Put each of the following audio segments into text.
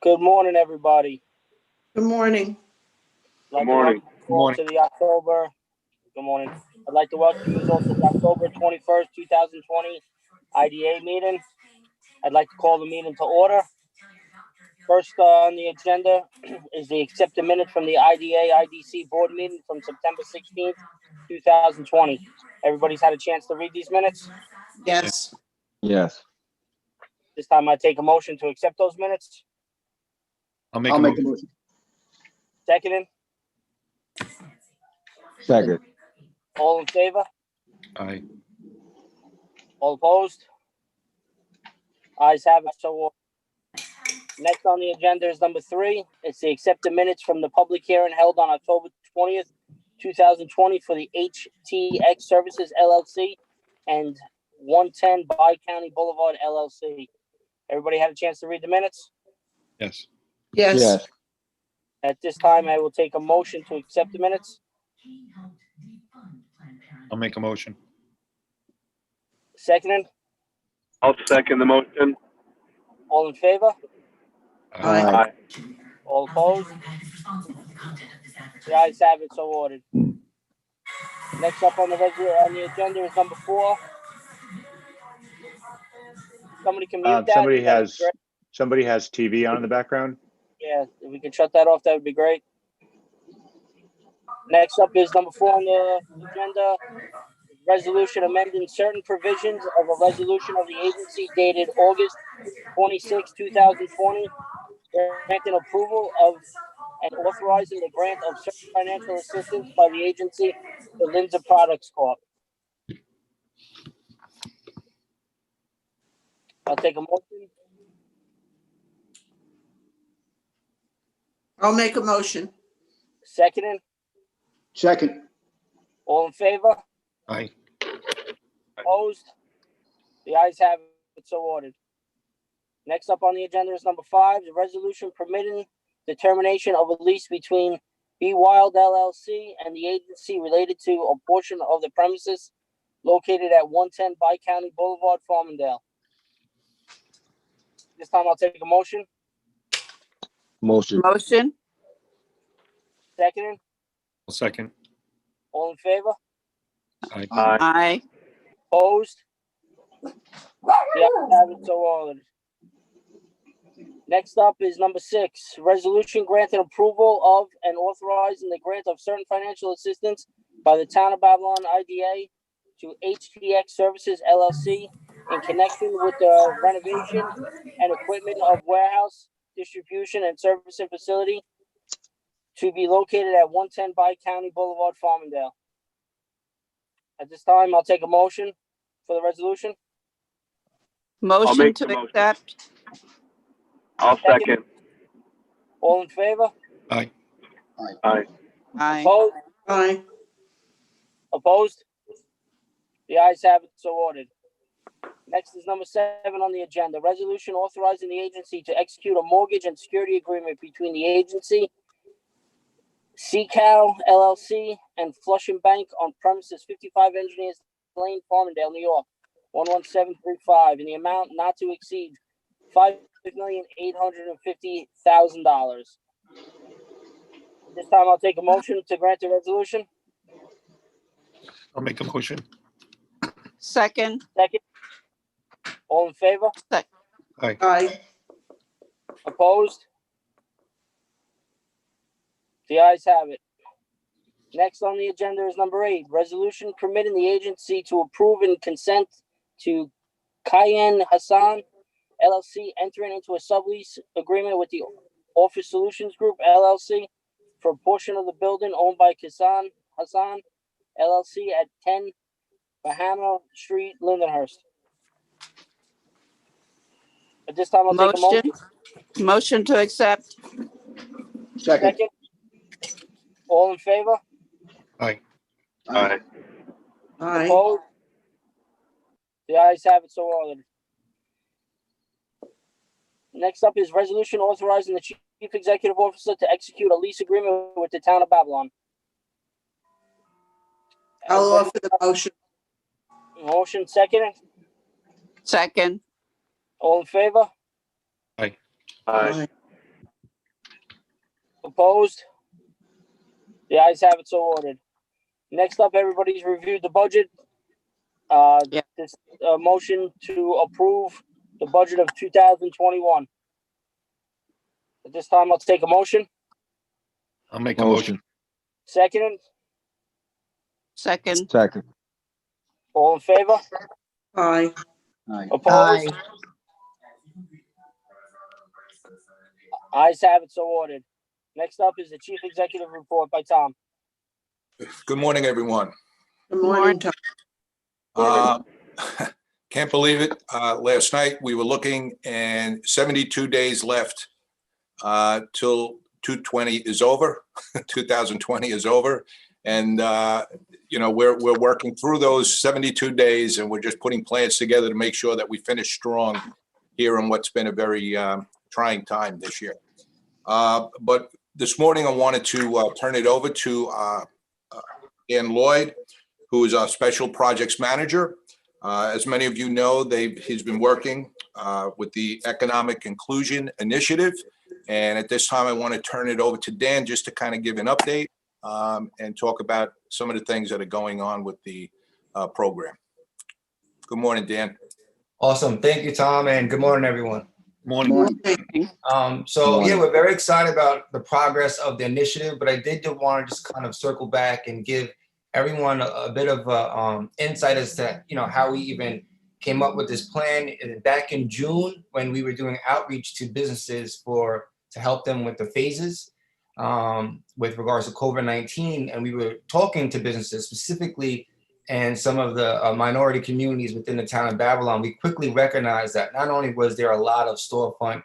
Good morning, everybody. Good morning. Good morning. Good morning. To the October. Good morning. I'd like to welcome you all to the October 21st, 2020 IDA meeting. I'd like to call the meeting to order. First on the agenda is the accepted minutes from the IDA IDC board meeting from September 16th, 2020. Everybody's had a chance to read these minutes? Yes. Yes. This time I take a motion to accept those minutes. I'll make a motion. Seconded. Second. All in favor? Aye. All opposed? Ayes have it, so ordered. Next on the agenda is number 3. It's the accepted minutes from the public hearing held on October 20th, 2020 for the HTX Services LLC and 110 Bi-County Boulevard LLC. Everybody had a chance to read the minutes? Yes. Yes. Yes. At this time, I will take a motion to accept the minutes. I'll make a motion. Seconded. I'll second the motion. All in favor? Aye. Aye. All opposed? The ayes have it, so ordered. Next up on the agenda is number 4. Somebody can mute that. Somebody has TV on in the background. Yeah, if we can shut that off, that would be great. Next up is number 4 on the agenda. Resolution amending certain provisions of a resolution of the agency dated August 26, 2020, granting approval of and authorizing the grant of certain financial assistance by the agency to Lindsay Products Corp. I'll take a motion. I'll make a motion. Seconded. Second. All in favor? Aye. Opposed? The ayes have it, so ordered. Next up on the agenda is number 5, the resolution permitting the termination of a lease between Be Wild LLC and the agency related to a portion of the premises located at 110 Bi-County Boulevard, Farmingdale. This time I'll take a motion. Motion. Motion. Seconded. Second. All in favor? Aye. Aye. Aye. Opposed? The ayes have it, so ordered. Next up is number 6, resolution granting approval of and authorizing the grant of certain financial assistance by the Town of Babylon IDA to HTX Services LLC in connection with the renovation and equipment of warehouse, distribution, and servicing facility to be located at 110 Bi-County Boulevard, Farmingdale. At this time, I'll take a motion for the resolution. Motion make to the motion. accept. I'll second. All in favor? Aye. Aye. Aye. Opposed? Aye. Opposed? The ayes have it, so ordered. Next is number 7 on the agenda, resolution authorizing the agency to execute a mortgage and security agreement between the agency, CCAL LLC, and Flushing Bank on premises 55 Engineers Lane, Farmingdale, New York, 11735, in the amount not to exceed $5,850,000. This time I'll take a motion to grant the resolution. I'll make a motion. Second. Second. All in favor? Aye. Aye. Opposed? The ayes have it. Next on the agenda is number 8, resolution permitting the agency to approve and consent to Cayenne Hassan LLC entering into a sublease agreement with the Office Solutions Group LLC for a portion of the building owned by Hassan LLC at 10 Bahama Street, Lindenhurst. At this time, I'll take a motion. Motion to accept. Second. All in favor? Aye. Aye. Aye. Opposed? The ayes have it, so ordered. Next up is resolution authorizing the chief executive officer to execute a lease agreement with the Town of Babylon. I'll offer the motion. Motion second. Second. All in favor? Aye. Aye. opposed? The ayes have it, so ordered. Next up, everybody's reviewed the budget. Yeah. This motion to approve the budget of 2021. At this time, I'll take a motion. I'll make a motion. Second, Second. Second. all in favor? Aye. Opposed? Ayes have it, so ordered. Next up is the chief executive report by Tom. Good morning, everyone. Good morning, Tom. Can't believe it. Last night, we were looking and 72 days left till 2020 is over, 2020 is over. And, we're working through those 72 days and we're just putting plans together to make sure that we finish strong here in what's been a very trying time this year. But this morning, I wanted to turn it over to Dan Lloyd, who is our special projects manager. As many of you know, he's been working with the Economic Inclusion Initiative. And at this time, I want to turn it over to Dan just to kind of give an update and talk about some of the things that are going on with the program. Good morning, Dan. Awesome. Thank you, Tom, and good morning, everyone. Morning. We're very excited about the progress of the initiative, but I did want to just kind of circle back and give everyone a bit of insight as to, how we even came up with this plan. Back in June, when we were doing outreach to businesses to help them with the phases with regards to COVID-19, and we were talking to businesses specifically and some of the minority communities within the town of Babylon, we quickly recognized that not only was there a lot of storefront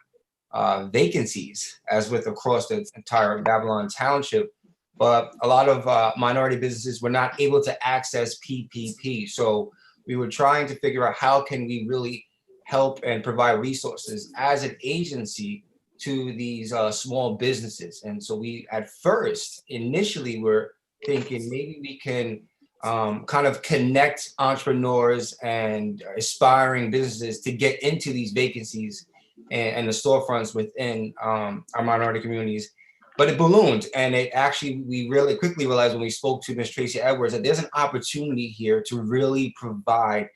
vacancies, as with across the entire Babylon township, but a lot of minority businesses were not able to access PPP. So we were trying to figure out how can we really help and provide resources as an agency to these small businesses. And so we, at first, initially were thinking maybe we can kind of connect entrepreneurs and aspiring businesses to get into these vacancies and the storefronts within our minority communities. But it ballooned, and we really quickly realized when we spoke to Ms. Tracy Edwards that there's an opportunity here to really provide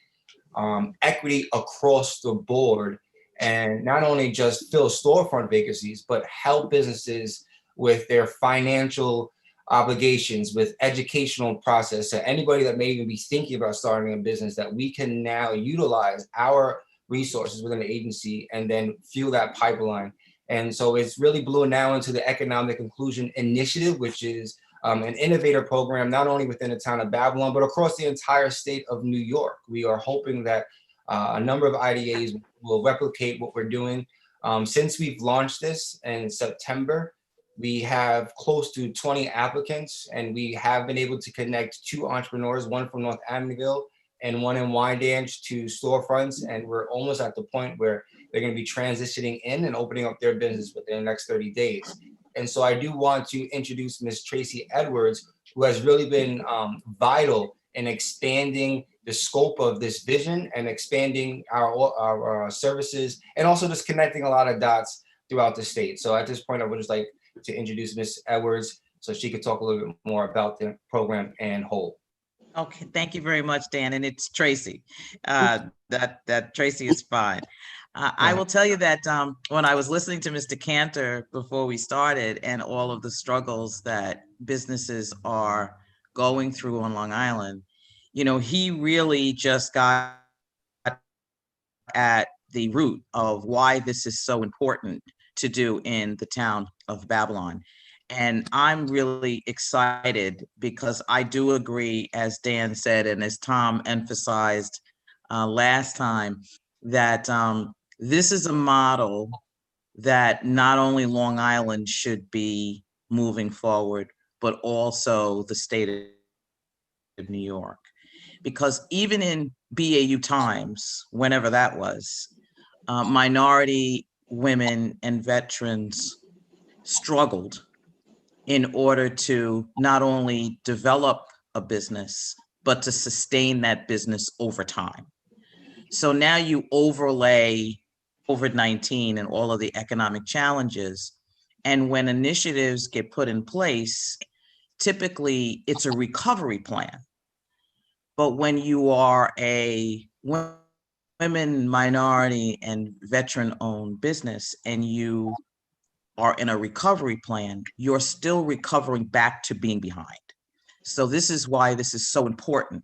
equity across the board, and not only just fill storefront vacancies, but help businesses with their financial obligations, with educational process. So anybody that may even be thinking about starting a business, that we can now utilize our resources within the agency and then fuel that pipeline. And so it's really blew now into the Economic Inclusion Initiative, which is an innovator program, not only within the town of Babylon, but across the entire state of New York. We are hoping that a number of IDAs will replicate what we're doing. Since we've launched this in September, we have close to 20 applicants, and we have been able to connect 2 entrepreneurs, one from North Amityville and one in Wyandanch, to storefronts. And we're almost at the point where they're going to be transitioning in and opening up their business within the next 30 days. And so I do want to introduce Ms. Tracy Edwards, who has really been vital in expanding the scope of this vision and expanding our services, and also just connecting a lot of dots throughout the state. So at this point, I would just like to introduce Ms. Edwards so she could talk a little bit more about the program and whole. Okay, thank you very much, Dan. And it's Tracy. That Tracy is fine. I will tell you that when I was listening to Mr. Cantor before we started, and all of the struggles that businesses are going through on Long Island, he really just got at the root of why this is so important to do in the town of Babylon. And I'm really excited because I do agree, as Dan said, and as Tom emphasized last time, that this is a model that not only Long Island should be moving forward, but also the state of New York. Because even in BAU times, whenever that was, minority women and veterans struggled in order to not only develop a business, but to sustain that business over time. So now you overlay COVID-19 and all of the economic challenges, And when initiatives get put in place, typically it's a recovery plan. But when you are a women, minority, and veteran-owned business, and you are in a recovery plan, you're still recovering back to being behind. So this is why this is so important,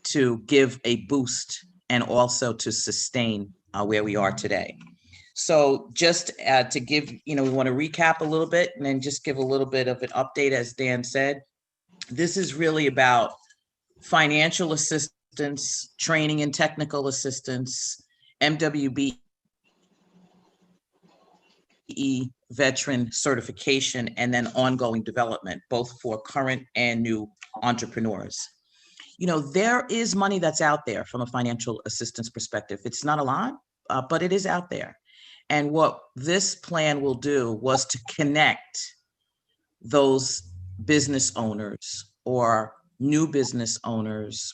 to give a boost and also to sustain where we are today. So just to give, we want to recap a little bit and then just give a little bit of an update. As Dan said, this is really about financial assistance, training and technical assistance, MWBE veteran certification, and then ongoing development, both for current and new entrepreneurs. There is money that's out there from a financial assistance perspective. It's not a lot, but it is out there. And what this plan will do was to connect those business owners or new business owners,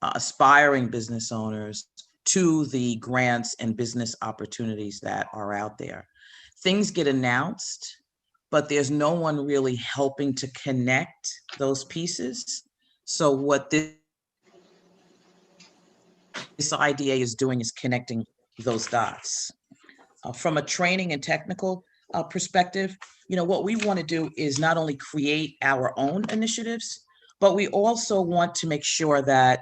aspiring business owners, to the grants and business opportunities that are out there. Things get announced, but there's no one really helping to connect those pieces. So what this IDA is doing is connecting those dots. From a training and technical perspective, what we want to do is not only create our own initiatives, but we also want to make sure that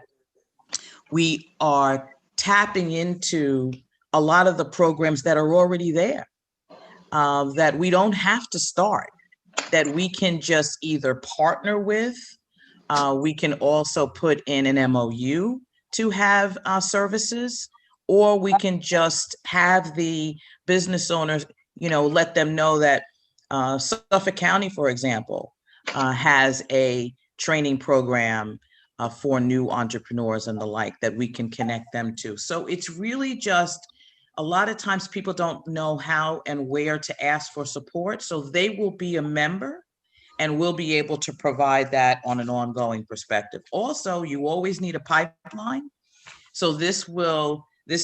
we are tapping into a lot of the programs that are already there, that we don't have to start, that we can just either partner with, we can also put in an MOU to have services, or we can just have the business owners, let them know that Suffolk County, for example, has a training program for new entrepreneurs and the like that we can connect them to. So it's really just, a lot of times people don't know how and where to ask for support. So they will be a member and we'll be able to provide that on an ongoing perspective. Also, you always need a pipeline. So this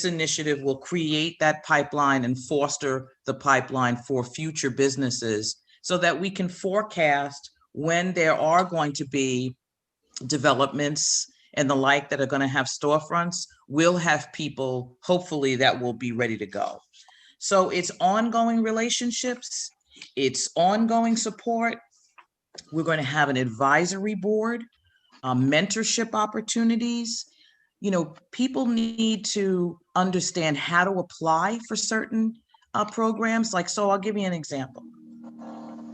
initiative will create that pipeline and foster the pipeline for future businesses so that we can forecast when there are going to be developments and the like that are going to have storefronts. We'll have people, hopefully, that will be ready to go. So it's ongoing relationships, it's ongoing support. We're going to have an advisory board, mentorship opportunities. People need to understand how to apply for certain programs. So I'll give you an example.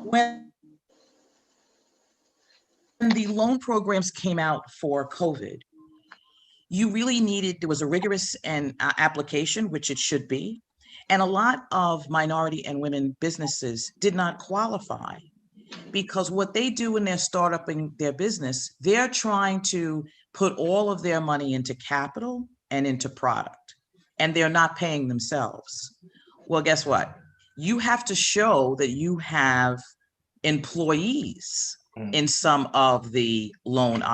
When the loan programs came out for COVID, you really there was a rigorous application, which it should be. And a lot of minority and women businesses did not qualify because what they do when they're starting their business, they're trying to put all of their money into capital and into product, and they're not paying themselves. Well, guess what? You have to show that you have employees in some of the loan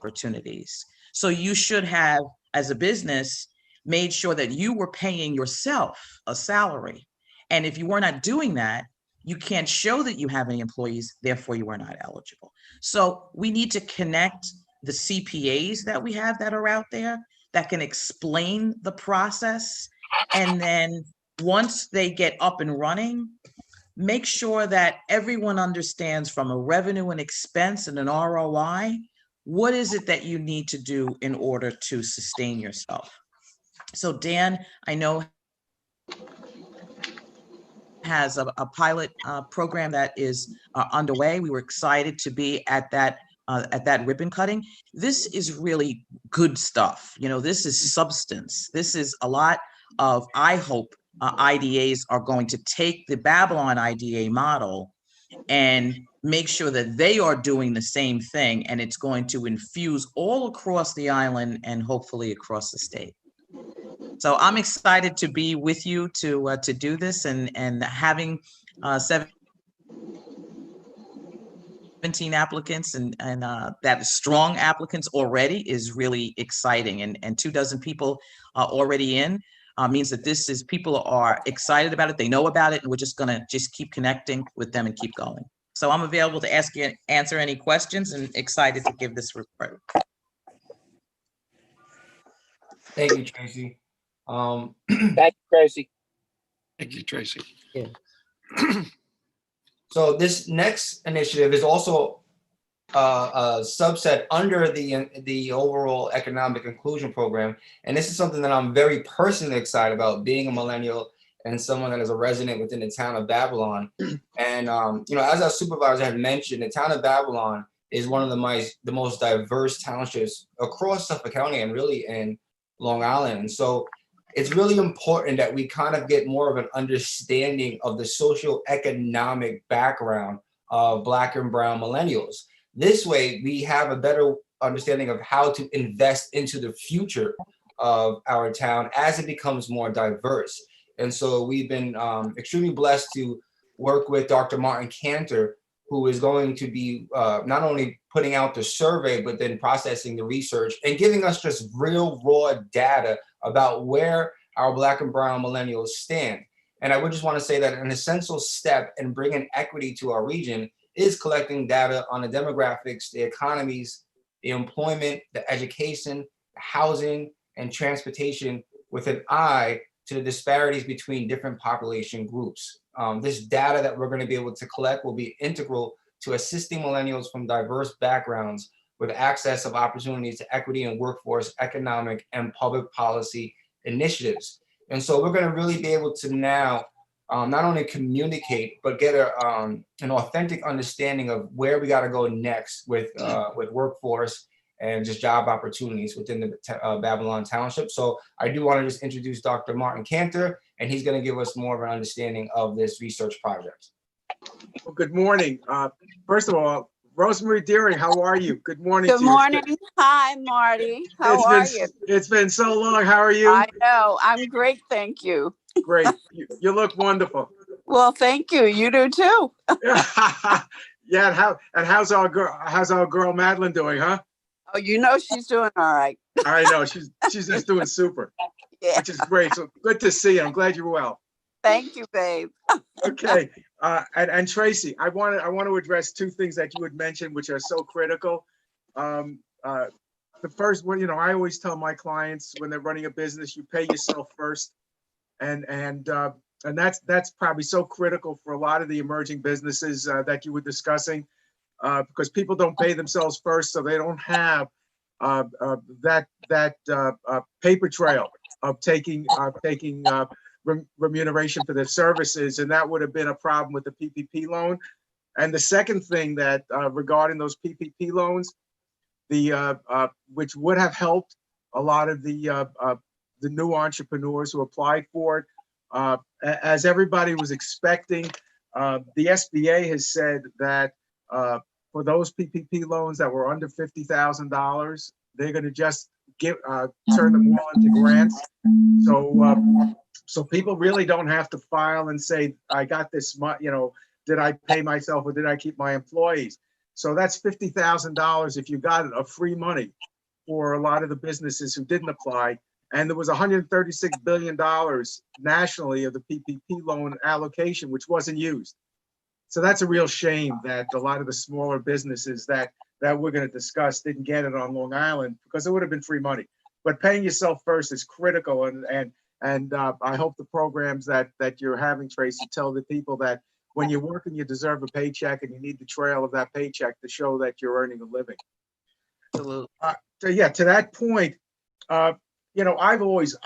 opportunities. So you should have, as a business, made sure that you were paying yourself a salary. And if you were not doing that, you can't show that you have any employees, therefore you are not eligible. So we need to connect the CPAs that we have that are out there that can explain the process. And then once they get up and running, make sure that everyone understands from a revenue and expense and an ROI, what is it that you need to do in order to sustain yourself? So Dan, I know, has a pilot program that is underway. We were excited to be at that ribbon cutting. This is really good stuff. This is substance. This is a lot of, I hope, IDAs are going to take the Babylon IDA model and make sure that they are doing the same thing, and it's going to infuse all across the island and hopefully across the state. So I'm excited to be with you to do this, and having 17 applicants and that strong applicants already is really exciting, and 24 people already in. means that people are excited about it, they know about it, and we're just gonna keep connecting with them and keep going. So I'm available to answer any questions and excited to give this report. Thank you, Tracy. Thank you, Tracy. Thank you, Tracy. So this next initiative is also a subset under the overall economic inclusion program. And this is something that I'm very personally excited about, being a millennial and someone that is a resident within the town of Babylon. And, as our supervisor had mentioned, the town of Babylon is one of the most diverse townships across Suffolk County and really in Long Island. And so it's really important that we kind of get more of an understanding of the socioeconomic background of Black and Brown millennials. This way, we have a better understanding of how to invest into the future of our town as it becomes more diverse. And so we've been extremely blessed to work with Dr. Martin Cantor, who is going to be not only putting out the survey, but then processing the research and giving us just real raw data about where our Black and Brown millennials stand. And I would just want to say that an essential step in bringing equity to our region is collecting data on the demographics, the economies, the employment, the education, the housing, and transportation with an eye to the disparities between different population groups. This data that we're going to be able to collect will be integral to assisting millennials from diverse backgrounds with access of opportunities to equity and workforce, economic, and public policy initiatives. And so we're going to really be able to now not only communicate, but get an authentic understanding of where we got to go next with workforce and just job opportunities within the Babylon Township. So I do want to just introduce Dr. Martin Cantor, and he's going to give us more of an understanding of this research project. Well, good morning. First of all, Rosemary Deering, how are you? Good morning. Good morning. Hi, Marty. How are you? It's been so long. How are you? I know. I'm great. Thank you. Great. You look wonderful. Well, thank you. You do too. Yeah. And how's our girl Madeline doing, huh? Oh, you know she's doing all right. I know she's just doing super. Yeah. Which is great. So good to see you. I'm glad you're well. Thank you, babe. Okay. And Tracy, I want to address two things that you had mentioned, which are so critical. The first one, I always tell my clients when they're running a business, you pay yourself first, and that's probably so critical for a lot of the emerging businesses that you were discussing, because people don't pay themselves first, so they don't have that paper trail of taking remuneration for their services, and that would have been a problem with the PPP loan. And the second thing that regarding those PPP loans, which would have helped a lot of the new entrepreneurs who applied for it, as everybody was expecting, the SBA has said that for those PPP loans that were under $50,000, they're going to just turn them all into grants. So people really don't have to file and say, I got this much, did I pay myself or did I keep my employees? So that's $50,000 if you got it of free money for a lot of the businesses who didn't apply. And there was $136 billion nationally of the PPP loan allocation, which wasn't used. So that's a real shame that a lot of the smaller businesses that we're going to discuss didn't get it on Long Island, because it would have been free money. But paying yourself first is critical. And I hope the programs that you're having, Tracy, tell the people that when you're working, you deserve a paycheck, and you need the trail of that paycheck to show that you're earning a living. Absolutely. So yeah, to that point, I've always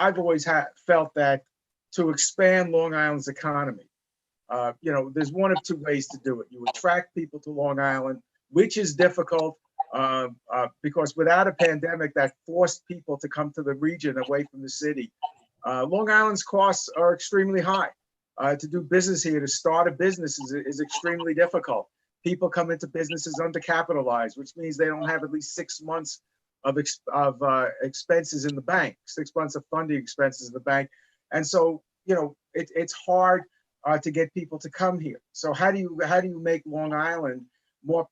felt that to expand Long Island's economy, there's one of two ways to do it. You attract people to Long Island, which is difficult because without a pandemic that forced people to come to the region away from the city. Long Island's costs are extremely high. To do business here, to start a business is extremely difficult. People come into businesses undercapitalized, which means they don't have at least 6 months of expenses in the bank, 6 months of funding expenses in the bank. And so, it's hard to get people to come here. So how do you make Long Island more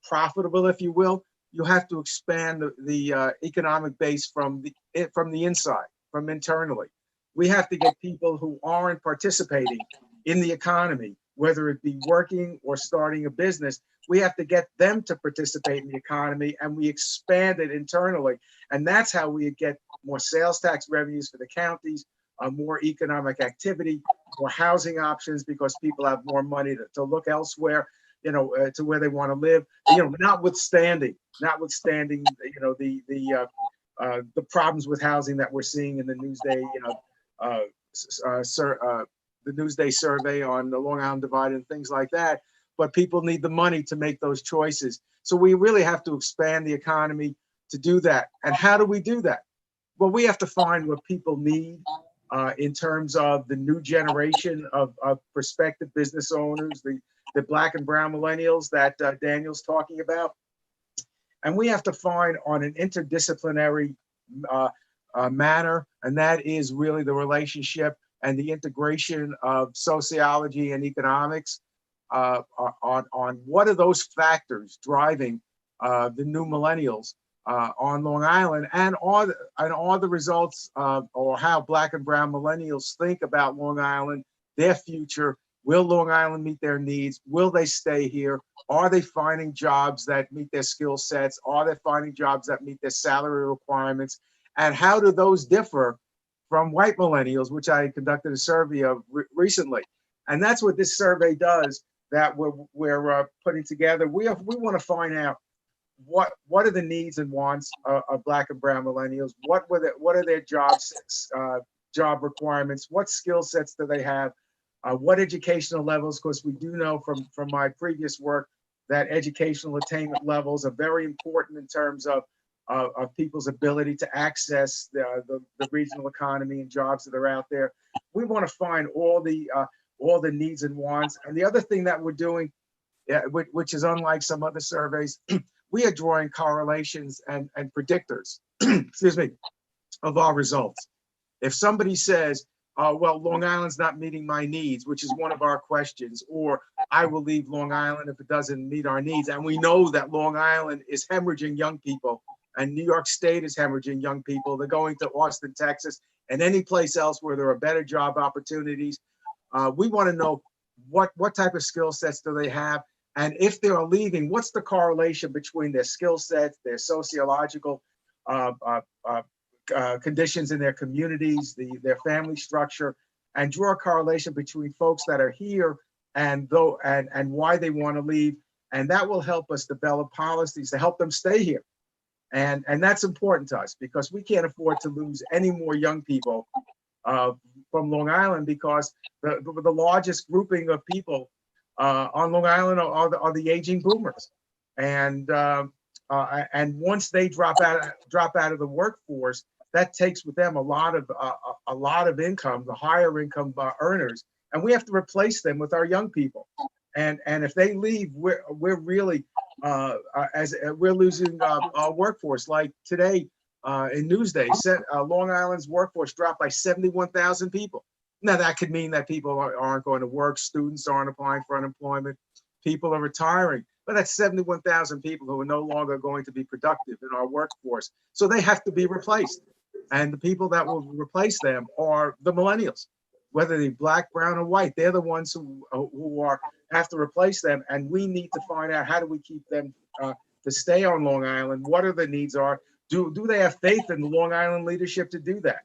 profitable, if you will? You have to expand the economic base from the inside, from internally. We have to get people who aren't participating in the economy, whether it be working or starting a business. We have to get them to participate in the economy, and we expand it internally. And that's how we get more sales tax revenues for the counties, more economic activity, more housing options, because people have more money to look elsewhere, to where they want to live. Notwithstanding, the problems with housing that we're seeing in the Newsday, the Newsday survey on the Long Island Divide and things like that. But people need the money to make those choices. So we really have to expand the economy to do that. And how do we do that? Well, we have to find what people need in terms of the new generation of prospective business owners, the Black and brown millennials that Daniel's talking about. And we have to find on an interdisciplinary manner, and that is really the relationship and the integration of sociology and economics on what are those factors driving the new millennials on Long Island, and all the results or how Black and brown millennials think about Long Island, their future. Will Long Island meet their needs? Will they stay here? Are they finding jobs that meet their skill sets? Are they finding jobs that meet their salary requirements? And how do those differ from white millennials, which I conducted a survey of recently? And that's what this survey does that we're putting together. We want to find out what are the needs and wants of Black and brown millennials? What are their job requirements? What skill sets do they have? What educational levels? Because we do know from my previous work that educational attainment levels are very important in terms of people's ability to access the regional economy and jobs that are out there. We want to find all the needs and wants. And the other thing that we're doing, which is unlike some other surveys, we are drawing correlations and predictors, excuse me, of our results. If somebody says, well, Long Island's not meeting my needs, which is one of our questions, or I will leave Long Island if it doesn't meet our needs. And we know that Long Island is hemorrhaging young people, and New York State is hemorrhaging young people. They're going to Austin, Texas, and any place else where there are better job opportunities. We want to know what type of skill sets do they have? And if they are leaving, what's the correlation between their skill sets, their sociological conditions in their communities, their family structure, and draw a correlation between folks that are here and why they want to leave. And that will help us develop policies to help them stay here. And that's important to us, because we can't afford to lose any more young people from Long Island, because the largest grouping of people on Long Island are the aging boomers. And once they drop out of the workforce, that takes with them a lot of income, the higher income earners, and we have to replace them with our young people. And if they leave, we're really we're losing our workforce. Like today in Newsday, Long Island's workforce dropped by 71,000 people. Now that could mean that people aren't going to work, students aren't applying for unemployment, people are retiring. But that's 71,000 people who are no longer going to be productive in our workforce. So they have to be replaced. And the people that will replace them are the millennials, whether they're Black, brown, or white. They're the ones who have to replace them. And we need to find out, how do we keep them to stay on Long Island? What are the needs are? Do they have faith in the Long Island leadership to do that?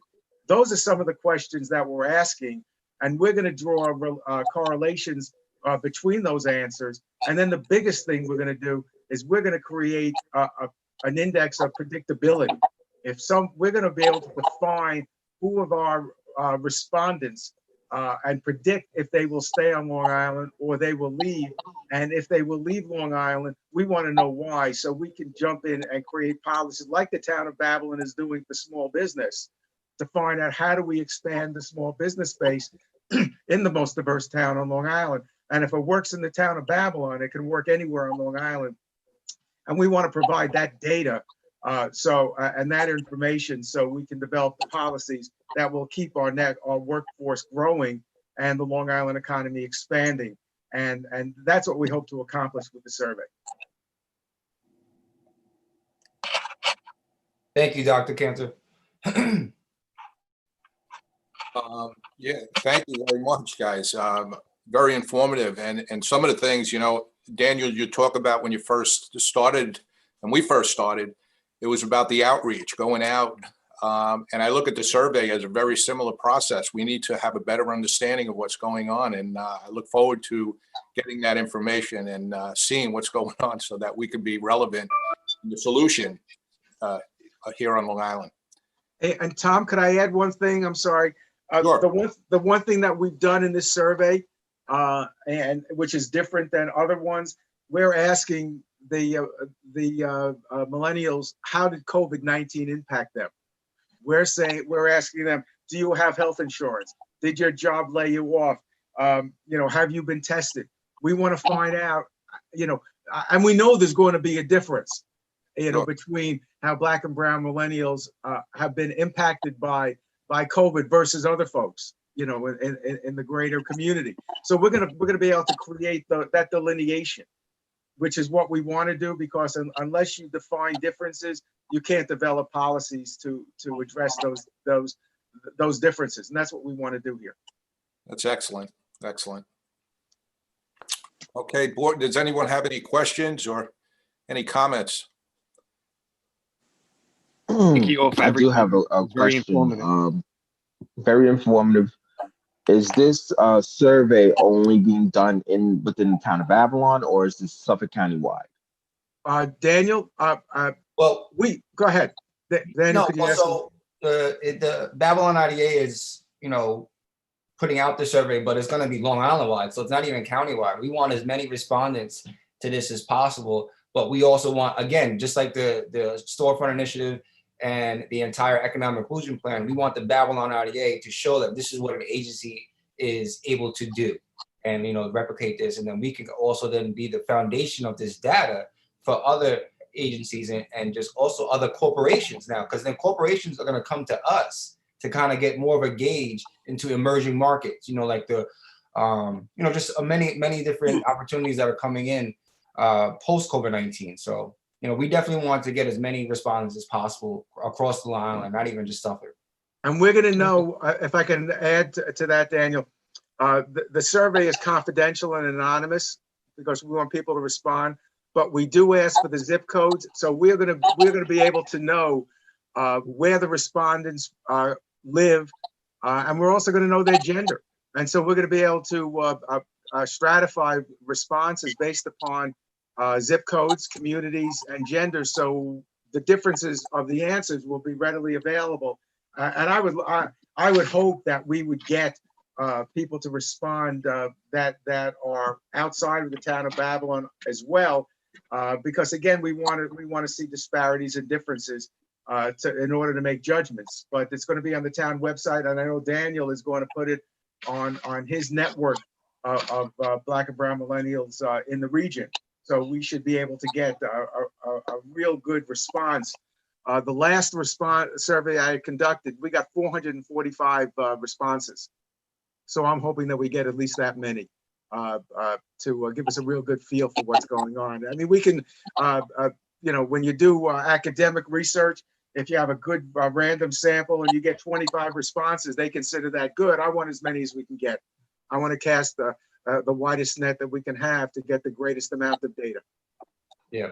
Those are some of the questions that we're asking. And we're going to draw correlations between those answers. And then the biggest thing we're going to do is we're going to create an index of predictability. We're going to be able to define who of our respondents and predict if they will stay on Long Island or they will leave. And if they will leave Long Island, we want to know why, so we can jump in and create policies like the town of Babylon is doing for small business, to find out how do we expand the small business space in the most diverse town on Long Island. And if it works in the town of Babylon, it can work anywhere on Long Island. And we want to provide that data and that information, so we can develop the policies that will keep our workforce growing and the Long Island economy expanding. And that's what we hope to accomplish with the survey. Thank you, Dr. Cantor. Yeah, thank you very much, guys. Very informative, and some of the things, Daniel, you talk about when you first started, and we first started, it was about the outreach, going out. And I look at the survey as a very similar process. We need to have a better understanding of what's going on, and I look forward to getting that information and seeing what's going on so that we can be relevant in the solution here on Long Island. Hey, and Tom, could I add one thing? I'm sorry. Sure. The one thing that we've done in this survey, and which is different than other ones, we're asking the millennials, how did COVID-19 impact them? We're asking them, do you have health insurance? Did your job lay you off? Have you been tested? We want to find out, and we know there's going to be a difference, between how Black and brown millennials have been impacted by COVID versus other folks, in the greater community. So we're gonna be able to create that delineation, which is what we want to do, because unless you define differences, you can't develop policies to address those differences, and that's what we want to do here. That's excellent. Excellent. Okay, board, does anyone have any questions or any comments? Thank you all for I do everything. have a Very question. informative. Very informative. Is this survey only being done within the town of Avalon, or is this Suffolk County wide? Daniel, Well, go ahead. Daniel, no, could you ask? so the Babylon IDA is, putting out the survey, but it's going to be Long Island wide, so it's not even county wide. We want as many respondents to this as possible, but we also want, again, just like the storefront initiative and the entire economic inclusion plan, we want the Babylon IDA to show that this is what an agency is able to do, and replicate this, and then we can also then be the foundation of this data for other agencies and just also other corporations now, because then corporations are going to come to us to kind of get more of a gauge into emerging markets, like the, just many different opportunities that are coming in post COVID-19. So, we definitely want to get as many respondents as possible across the Long Island, not even just Suffolk. And we're going to know, if I can add to that, Daniel, the survey is confidential and anonymous because we want people to respond, but we do ask for the zip codes. So we're going to be able to know where the respondents live, and we're also going to know their gender. And so we're going to be able to stratify responses based upon zip codes, communities, and gender. So the differences of the answers will be readily available. And I would hope that we would get people to respond that are outside of the town of Babylon as well, because again, we want to see disparities and differences in order to make judgments. But it's going to be on the town website, and I know Daniel is going to put it on his network of Black and brown millennials in the region. So we should be able to get a real good response. The last survey I conducted, we got 445 responses. So I'm hoping that we get at least that many to give us a real good feel for what's going on. I mean, we can, when you do academic research, if you have a good random sample and you get 25 responses, they consider that good. I want as many as we can get. I want to cast the widest net that we can have to get the greatest amount of data. Yeah.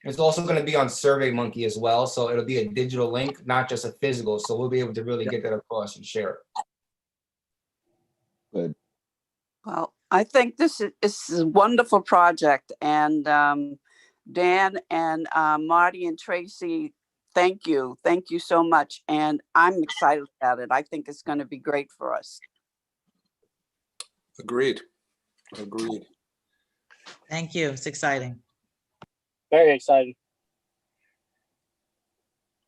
It's also going to be on SurveyMonkey as well. So it'll be a digital link, not just a physical. So we'll be able to really get that across and share it. Good. Well, I think this is a wonderful project, and Dan and Marty and Tracy, thank you so much, and I'm excited about it. I think it's going to be great for us. Agreed. Thank you. It's exciting. Very exciting.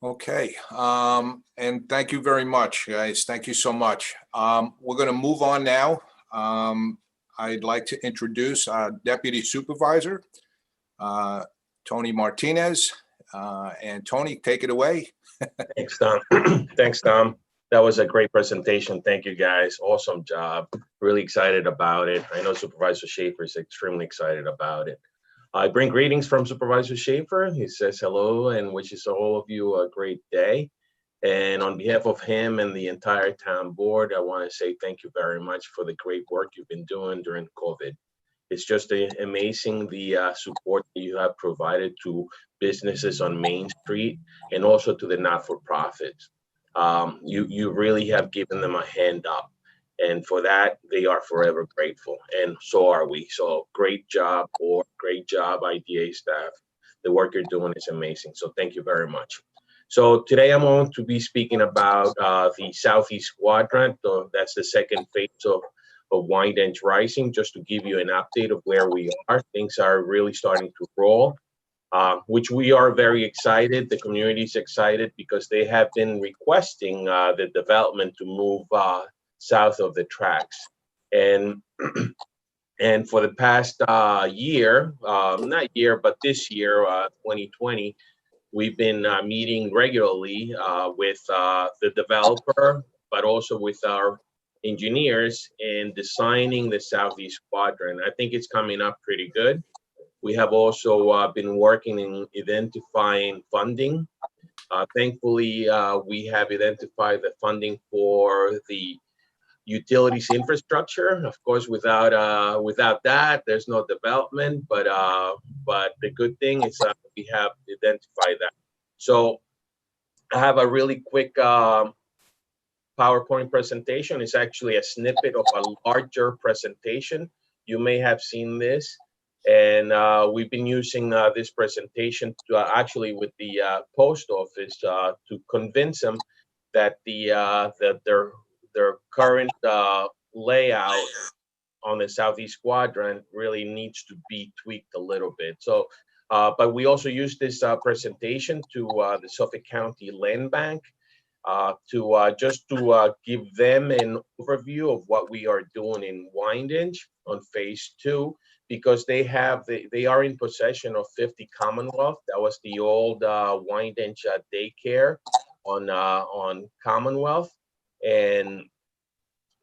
Okay, and thank you very much, guys. Thank you so much. We're going to move on now. I'd like to introduce our Deputy Supervisor, Tony Martinez. And Tony, take it away. Thanks, Tom. Thanks, Tom. That was a great presentation. Thank you, guys. Awesome job. Really excited about it. I know Supervisor Schaefer is extremely excited about it. I bring greetings from Supervisor Schaefer. He says hello and wishes all of you a great day. And on behalf of him and the entire town board, I want to say thank you very much for the great work you've been doing during COVID. It's just amazing the support that you have provided to businesses on Main Street and also to the not-for-profits. You really have given them a hand up. And for that, they are forever grateful. And so are we. So great job, board, great job, IDA staff. The work you're doing is amazing. So thank you very much. So today I'm going to be speaking about the Southeast Quadrant. That's the second phase of Wyandanch Rising, just to give you an update of where we are. Things are really starting to roll, which we are very excited. The community is excited because they have been requesting the development to move south of the tracks. And for the past year, not year, but this year, 2020, we've been meeting regularly with the developer, but also with our engineers in designing the Southeast Quadrant. I think it's coming up pretty good. We have also been working in identifying funding. Thankfully, we have identified the funding for the utilities infrastructure. Of course, without that, there's no development. But the good thing is that we have identified that. So I have a really quick PowerPoint presentation. It's actually a snippet of a larger presentation. You may have seen this, and we've been using this presentation to actually with the post office to convince them that that their current layout on the Southeast Quadrant really needs to be tweaked a little bit. So, but we also use this presentation to the Suffolk County Land Bank to give them an overview of what we are doing in Wyandanch on phase 2, because they are in possession of 50 Commonwealth. That was the old Wyandanch daycare on Commonwealth. And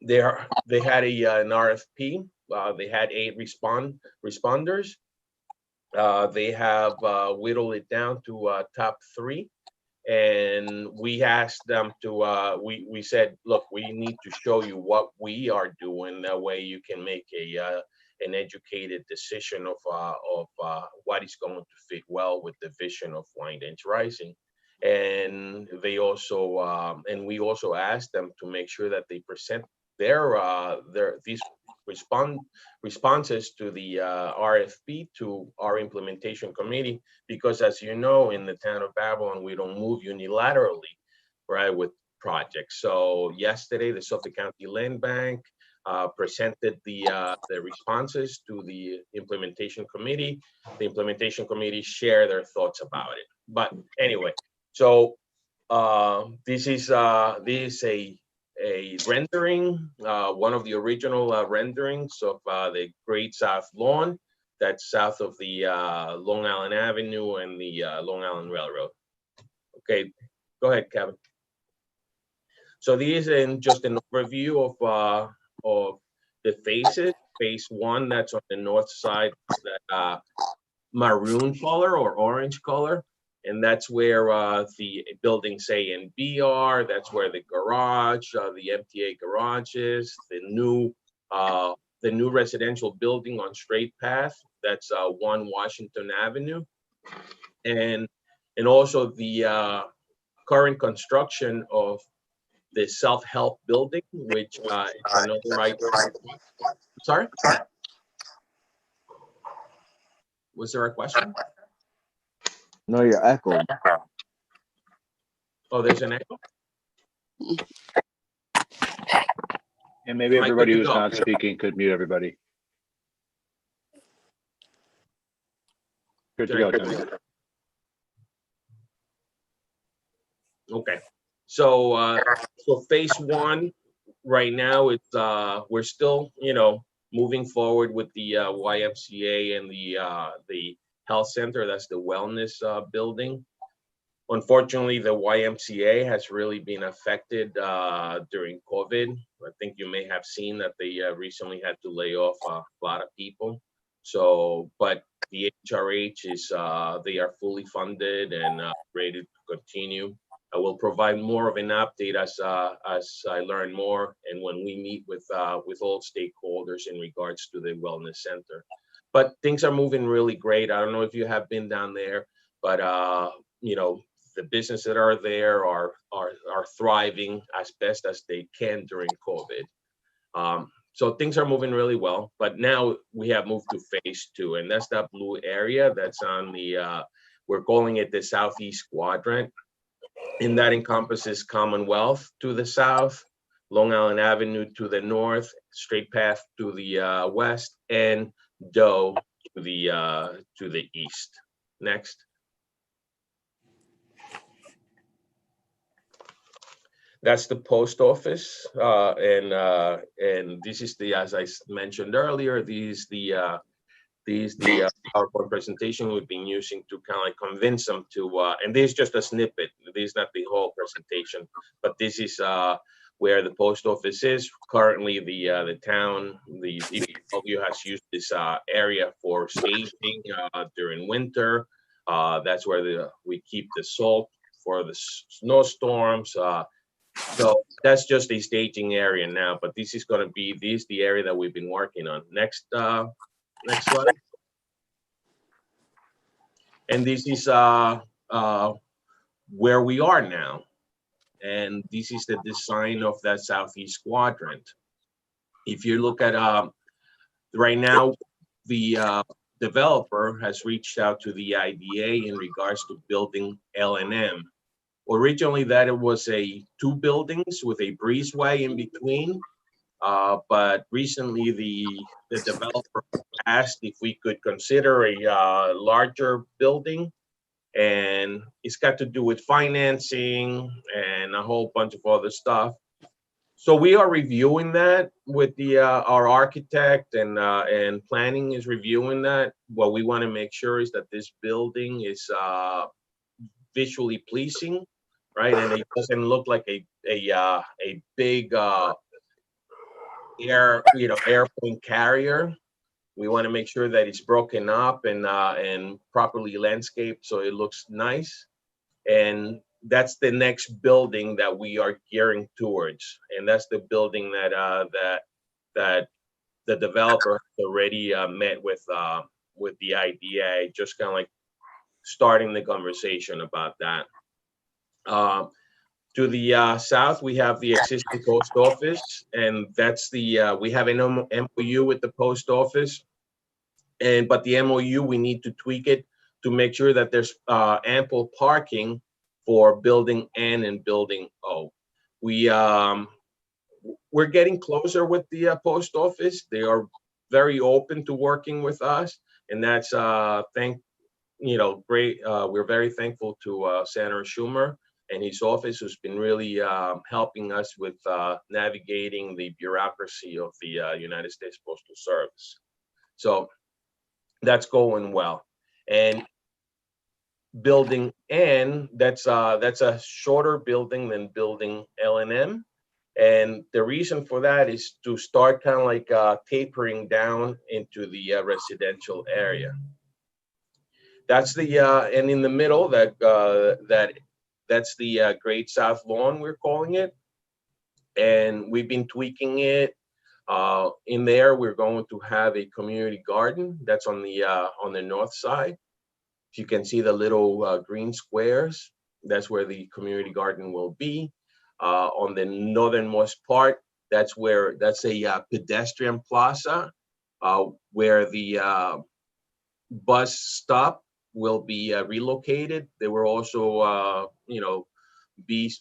they had an RFP. They had 8 responders. They have whittled it down to top 3, and we asked them to. We said, look, we need to show you what we are doing. That way, you can make an educated decision of what is going to fit well with the vision of Wyandanch Rising. And they also and we also asked them to make sure that they present these responses to the RFP to our implementation committee, because as you know, in the town of Babylon, we don't move unilaterally, right, with projects. So yesterday, the Suffolk County Land Bank presented the responses to the implementation committee. The implementation committee shared their thoughts about it. But anyway, so this is a rendering, one of the original renderings of the Great South Lawn that's south of the Long Island Avenue and the Long Island Railroad. Okay, go ahead, Kevin. So these is just an overview of the phases. Phase 1, that's on the north side, that maroon color or orange color. And that's where the buildings A and B are. That's where the garage, the MTA garage is. The new residential building on Straight Path. That's 1 Washington Avenue, and also the current construction of the self-help building, which is another right. Sorry. Was there a question? No, you're echoing. Oh, there's an echo? And maybe everybody who's not speaking could mute everybody. Good to go, Tony. Okay. So so phase 1 right now, it's we're still, moving forward with the YMCA and the health center. That's the wellness building. Unfortunately, the YMCA has really been affected during COVID. I think you may have seen that they recently had to lay off a lot of people. So, but the HRH is, they are fully funded and ready to continue. I will provide more of an update as I learn more and when we meet with all stakeholders in regards to the wellness center. But things are moving really great. I don't know if you have been down there, but you know, the businesses that are there are thriving as best as they can during COVID. So things are moving really well. But now we have moved to phase 2, and that's that blue area that's on the we're calling it the southeast quadrant. And that encompasses Commonwealth to the south, Long Island Avenue to the north, Straight Path to the west, and Doe to the east. Next. That's the post office, and this is the, as I mentioned earlier, these the PowerPoint presentation we've been using to kind of like convince them to, and this is just a snippet. This is not the whole presentation, but this is where the post office is. Currently, the town, the DPW has used this area for staging during winter. That's where we keep the salt for the snowstorms. So that's just a staging area now, but this is going to be the area that we've been working on. Next slide. And this is where we are now. And this is the design of that southeast quadrant. If you look at right now, the developer has reached out to the IDA in regards to building L&M. Originally, that it was 2 buildings with a breezeway in between. But recently the developer asked if we could consider a larger building, and it's got to do with financing and a whole bunch of other stuff. So we are reviewing that with our architect, and planning is reviewing that. What we want to make sure is that this building is visually pleasing, right? And it doesn't look like a big airplane carrier. We want to make sure that it's broken up and properly landscaped so it looks nice. And that's the next building that we are gearing towards, and that's the building that the developer already met with the IDA, just kind of like starting the conversation about that. To the south, we have the existing post office, and that's we have an MOU with the post office, but the MOU, we need to tweak it to make sure that there's ample parking for building N and building O. We're getting closer with the post office. They are very open to working with us, and that's great. We're very thankful to Senator Schumer and his office, who's been really helping us with navigating the bureaucracy of the United States Postal Service. So that's going well. And building N, that's a shorter building than building L&M. And the reason for that is to start kind of like tapering down into the residential area. That's and in the middle, that's the Great South Lawn, we're calling it. And we've been tweaking it. In there, we're going to have a community garden that's on the north side. If you can see the little green squares, that's where the community garden will be. On the northernmost part, that's a pedestrian plaza where the bus stop will be relocated. There will also, be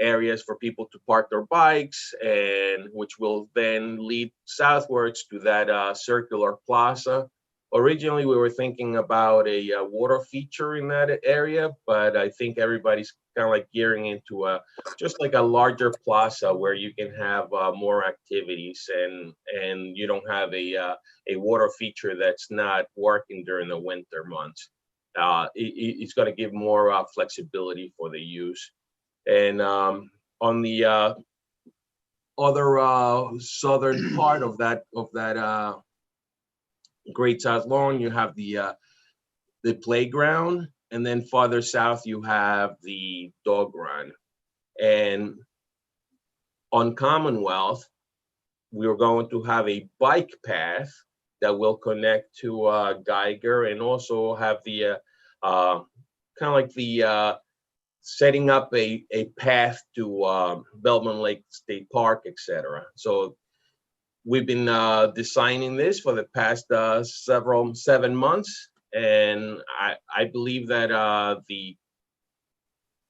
areas for people to park their bikes, and which will then lead southwards to that circular plaza. Originally, we were thinking about a water feature in that area, but I think everybody's kind of like gearing into just like a larger plaza where you can have more activities, and you don't have a water feature that's not working during the winter months. It's going to give more flexibility for the use. And on the other southern part of that Great South Lawn, you have the playground, and then farther south, you have the dog run. And on Commonwealth, we are going to have a bike path that will connect to Geiger, and also have the kind of like the setting up a path to Belmont Lake State Park, etc. So we've been designing this for the past 7 months, and I believe that the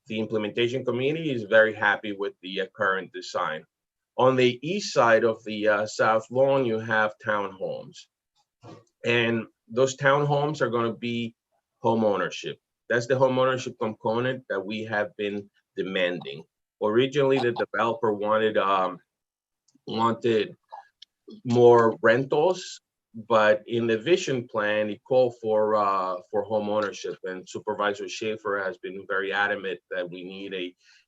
implementation committee is very happy with the current design. On the east side of the South Lawn, you have townhomes, and those townhomes are going to be home ownership. That's the home ownership component that we have been demanding. Originally, the developer wanted more rentals, but in the vision plan, he called for home ownership, and Supervisor Schaefer has been very adamant that we need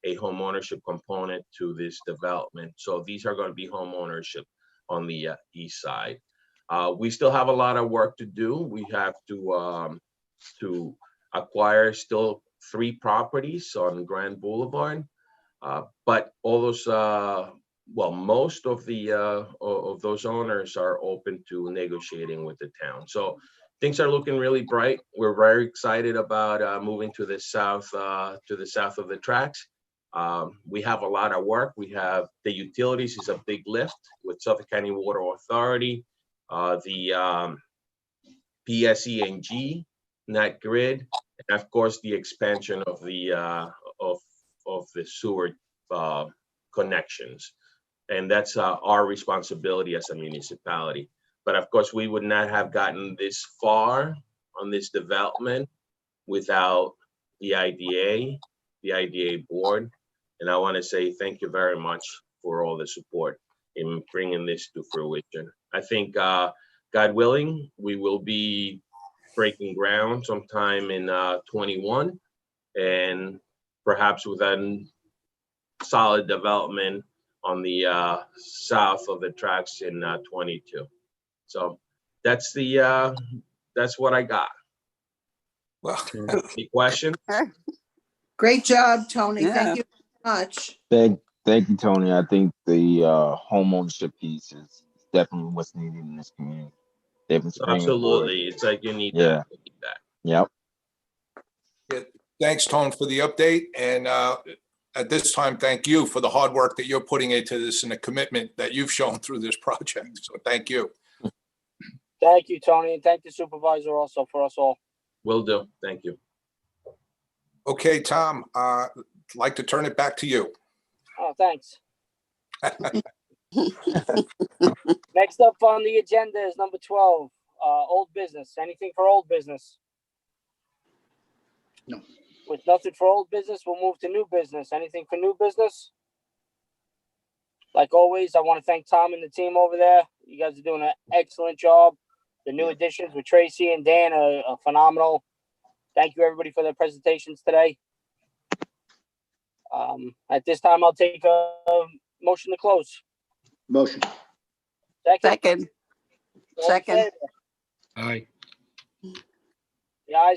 a home ownership component to this development. So these are going to be home ownership on the east side. We still have a lot of work to do. We have to acquire still 3 properties on Grand Boulevard, but all those most of those owners are open to negotiating with the town. So things are looking really bright. We're very excited about moving to the south of the tracks. We have a lot of work. We have the utilities is a big lift with Suffolk County Water Authority, the PSE&G, Nat Grid, and of course the expansion of the sewer connections. And that's our responsibility as a municipality. But of course, we would not have gotten this far on this development without the IDA board. And I want to say thank you very much for all the support in bringing this to fruition. I think, God willing, we will be breaking ground sometime in 21, and perhaps with a solid development on the south of the tracks in 22. So that's what I got. Well, Any questions? Great job, Tony. Yeah. Thank you so much. Thank you, Tony. I think the home ownership piece is definitely what's needed in this community. They've been screaming for it. Absolutely. It's like you need Yeah. that. You need that. Yep. thanks, Tone, for the update. And at this time, thank you for the hard work that you're putting into this and the commitment that you've shown through this project. So thank you. Thank you, Tony, and thank the supervisor also for us all. Will do. Thank you. Okay, Tom, I'd like to turn it back to you. Oh, thanks. Next up on the agenda is number 12, old business. Anything for old business? No. With nothing for old business, we'll move to new business. Anything for new business? Like always, I want to thank Tom and the team over there. You guys are doing an excellent job. The new additions with Tracy and Dan are phenomenal. Thank you, everybody, for their presentations today. At this time, I'll take a motion to close. Motion. Second. Second. All in favor? Aye. The ayes